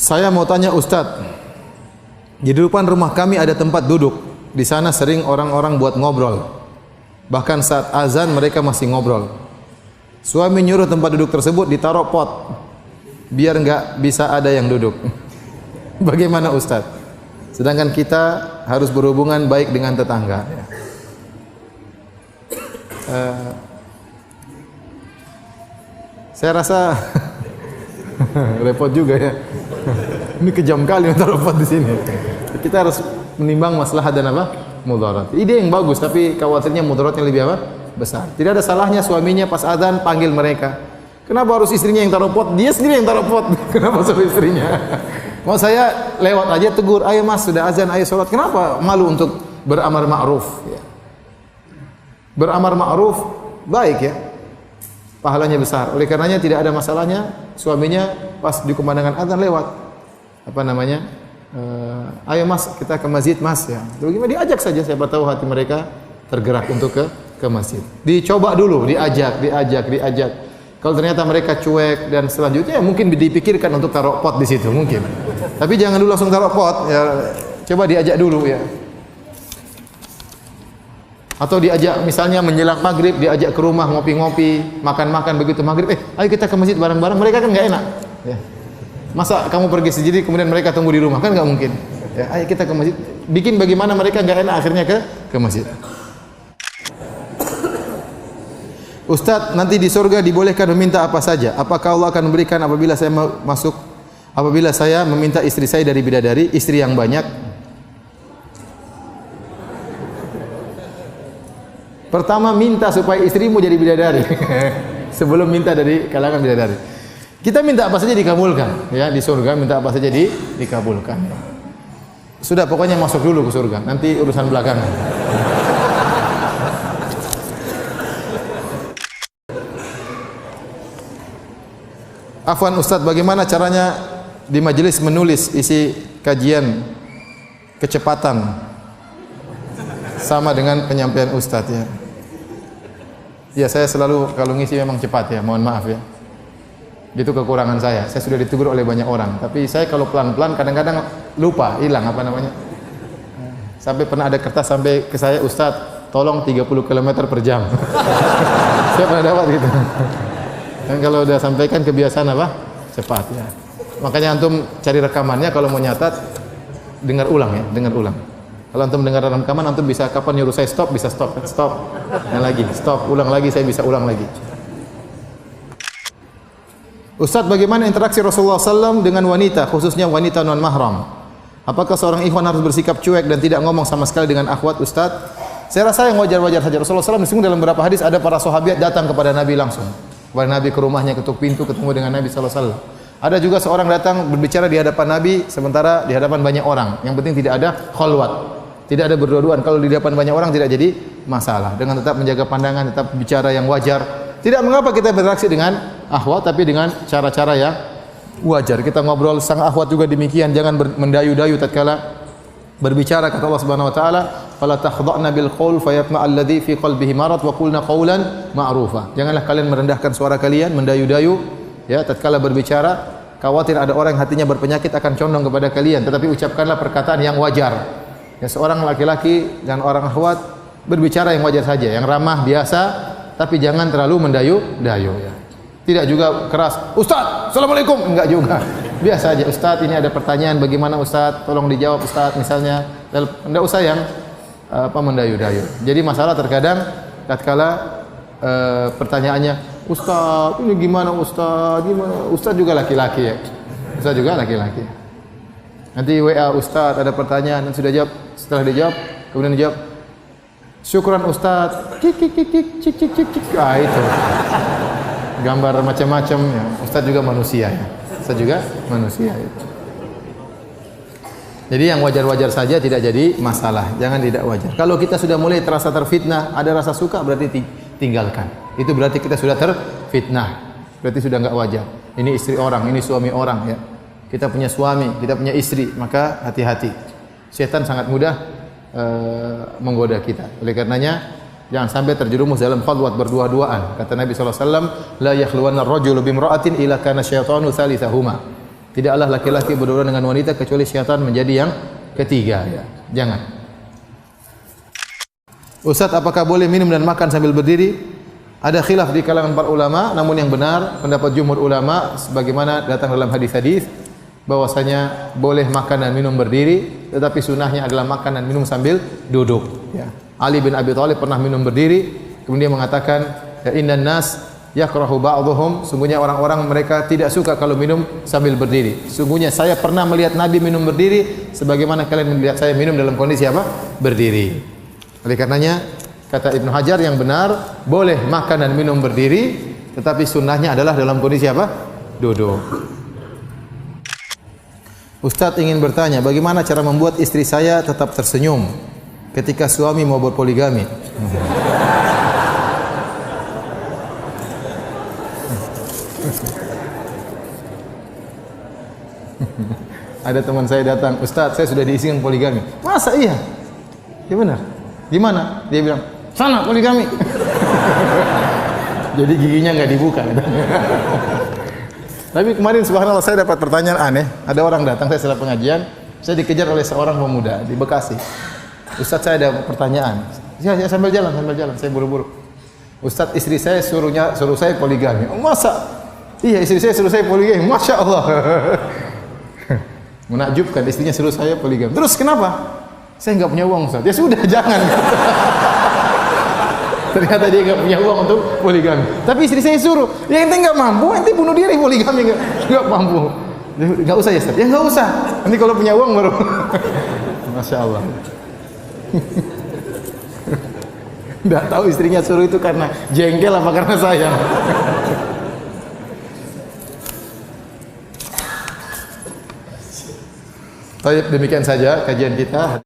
Saya mau tanya Ustadz, di depan rumah kami ada tempat duduk. Di sana sering orang-orang buat ngobrol. Bahkan saat azan mereka masih ngobrol. Suami nyuruh tempat duduk tersebut ditaruh pot, biar nggak bisa ada yang duduk. Bagaimana Ustadz? Sedangkan kita harus berhubungan baik dengan tetangga. Saya rasa repot juga ya. Ini kejam kali taruh pot di sini. Kita harus menimbang maslahat dan apa? Mudarat. Ide yang bagus, tapi khawatirnya mudaratnya lebih apa? Besar. Tidak ada salahnya suaminya pas adzan panggil mereka. Kenapa harus istrinya yang taruh pot? Dia sendiri yang taruh pot. Kenapa suruh istrinya? Mau saya lewat aja tegur, ayo mas sudah azan, ayo sholat. Kenapa malu untuk beramar ma'ruf? Ya. Beramar ma'ruf baik ya, pahalanya besar. Oleh karenanya tidak ada masalahnya suaminya pas di kumandangkan azan lewat. Apa namanya? Ayo mas kita ke masjid mas ya. Bagaimana diajak saja, siapa tahu hati mereka tergerak untuk ke masjid. Dicoba dulu, diajak. Kalau ternyata mereka cuek dan selanjutnya ya mungkin dipikirkan untuk taruh pot di situ mungkin. Tapi jangan dulu langsung taruh pot ya. Coba diajak dulu ya. Atau diajak misalnya menjelang maghrib, diajak ke rumah ngopi-ngopi, makan-makan begitu maghrib. Ayo kita ke masjid bareng-bareng. Mereka kan nggak enak. Ya. Masa kamu pergi sendiri kemudian mereka tunggu di rumah, kan nggak mungkin. Ya, ayo kita ke masjid. Bikin bagaimana mereka nggak enak akhirnya ke masjid. Ustadz, nanti di surga dibolehkan meminta apa saja. Apakah Allah akan memberikan apabila saya masuk? Apabila saya meminta istri saya dari bidadari, istri yang banyak. Pertama minta supaya istrimu jadi bidadari. Sebelum minta dari kalangan bidadari. Kita minta apa saja dikabulkan, ya di surga minta apa saja dikabulkan. Sudah pokoknya masuk dulu ke surga, nanti urusan belakangan. Afwan Ustadz, bagaimana caranya di majelis menulis isi kajian kecepatan sama dengan penyampaian Ustadz ya? Ya saya selalu kalau ngisi memang cepat ya, mohon maaf ya. Itu kekurangan saya. Saya sudah ditegur oleh banyak orang. Tapi saya kalau pelan-pelan kadang-kadang lupa, hilang apa namanya. Sampai pernah ada kertas sampai ke saya, Ustadz, tolong 30 km per jam. Saya pernah dapat gitu. Dan kalau udah sampaikan kebiasaan apa? Cepat ya. Makanya antum cari rekamannya kalau mau nyatat, dengar ulang ya, dengar ulang. Kalau antum dengar rekaman, antum bisa kapan nyuruh saya stop, bisa stop, stop. Dan lagi, stop, ulang lagi, saya bisa ulang lagi. Ustaz, bagaimana interaksi Rasulullah SAW dengan wanita, khususnya wanita non mahram? Apakah seorang ikhwan harus bersikap cuek dan tidak ngomong sama sekali dengan akhwat Ustaz? Saya rasa yang wajar-wajar saja. Rasulullah SAW disebut dalam beberapa hadis ada para sahabat datang kepada Nabi langsung. Kepada Nabi ke rumahnya, ketuk pintu, ketemu dengan Nabi SAW. Ada juga seorang datang berbicara di hadapan Nabi, sementara di hadapan banyak orang. Yang penting tidak ada khalwat, tidak ada berdua-duaan. Kalau di hadapan banyak orang tidak jadi masalah. Dengan tetap menjaga pandangan, tetap bicara yang wajar. Tidak mengapa kita berinteraksi dengan akhwat, tapi dengan cara-cara yang wajar. Kita ngobrol sang akhwat juga demikian, jangan mendayu-dayu tatkala berbicara. Kata Allah Subhanahu wa taala, "Fala takhdha'na bil qaul fayatma'a alladhi fi qalbihi marad wa qulna qawlan ma'rufa." Janganlah kalian merendahkan suara kalian, mendayu-dayu ya tatkala berbicara. Khawatir ada orang yang hatinya berpenyakit akan condong kepada kalian, tetapi ucapkanlah perkataan yang wajar. Ya, seorang laki-laki dan orang akhwat berbicara yang wajar saja, yang ramah, biasa, tapi jangan terlalu mendayu-dayu ya. Tidak juga keras, Ustaz, Assalamualaikum, enggak juga. Biasa aja, Ustaz, ini ada pertanyaan, bagaimana Ustaz? Tolong dijawab Ustaz, misalnya. Enggak usah yang mendayu-dayu. Jadi masalah terkadang tatkala pertanyaannya, Ustaz, ini gimana Ustaz? Gimana? Ustaz juga laki-laki ya. Ustaz juga laki-laki. Nanti WA Ustaz ada pertanyaan, dan sudah jawab, setelah dijawab, kemudian dijawab, syukran Ustaz, cik cik cik cik cik cik cik cik. Itu gambar macam-macam ya. Ustaz juga manusia ya. Ustaz juga manusia itu. Jadi yang wajar-wajar saja, tidak jadi masalah. Jangan tidak wajar. Kalau kita sudah mulai terasa terfitnah, ada rasa suka, berarti tinggalkan. Itu berarti kita sudah terfitnah. Berarti sudah enggak wajar. Ini istri orang, ini suami orang ya. Kita punya suami, kita punya istri, maka hati-hati. Setan sangat mudah menggoda kita. Oleh karenanya jangan sampai terjerumus dalam khalwat berdua-duaan. Kata Nabi SAW, la yakhluwanna ar-rajulu bimra'atin illa kana syaitanu thalithahuma. Tidaklah laki-laki berhubungan dengan wanita kecuali syaitan menjadi yang ketiga. Ya. Jangan. Ustaz, apakah boleh minum dan makan sambil berdiri? Ada khilaf di kalangan para ulama, namun yang benar pendapat jumhur ulama sebagaimana datang dalam hadis-hadis bahwasanya boleh makan dan minum berdiri, tetapi sunahnya adalah makan dan minum sambil duduk. Ya. Ali bin Abi Thalib pernah minum berdiri, kemudian mengatakan, innan nas yakrahu ba'dhum, sungguhnya orang-orang mereka tidak suka kalau minum sambil berdiri. Sungguhnya saya pernah melihat Nabi minum berdiri sebagaimana kalian melihat saya minum dalam kondisi apa? Berdiri. Oleh karenanya kata Ibnu Hajar yang benar boleh makan dan minum berdiri, tetapi sunnahnya adalah dalam kondisi apa? Duduk. Ustaz ingin bertanya, bagaimana cara membuat istri saya tetap tersenyum ketika suami mau berpoligami? Ada teman saya datang, Ustaz, saya sudah diizinkan poligami. Masa iya? Ya benar. Di mana? Dia bilang, sana poligami. Jadi giginya nggak dibuka. Tapi kemarin subhanallah saya dapat pertanyaan aneh. Ada orang datang, saya setelah pengajian, saya dikejar oleh seorang pemuda di Bekasi. Ustaz, saya ada pertanyaan. Ya, sambil jalan, saya buru-buru. Ustaz, istri saya suruh saya poligami. Oh, masa? Iya, istri saya suruh saya poligami. Masya Allah. Menakjubkan, istrinya suruh saya poligami. Terus kenapa? Saya nggak punya uang, Ustaz. Ya sudah, jangan. Ternyata dia nggak punya uang untuk poligami. Tapi istri saya suruh. Ya ente nggak mampu, ente bunuh diri poligami nggak mampu. Nggak usah ya, Ustaz. Ya nggak usah. Nanti kalau punya uang baru. Masya Allah. Nggak tahu istrinya suruh itu karena jengkel apa karena sayang. Baik, demikian saja kajian kita.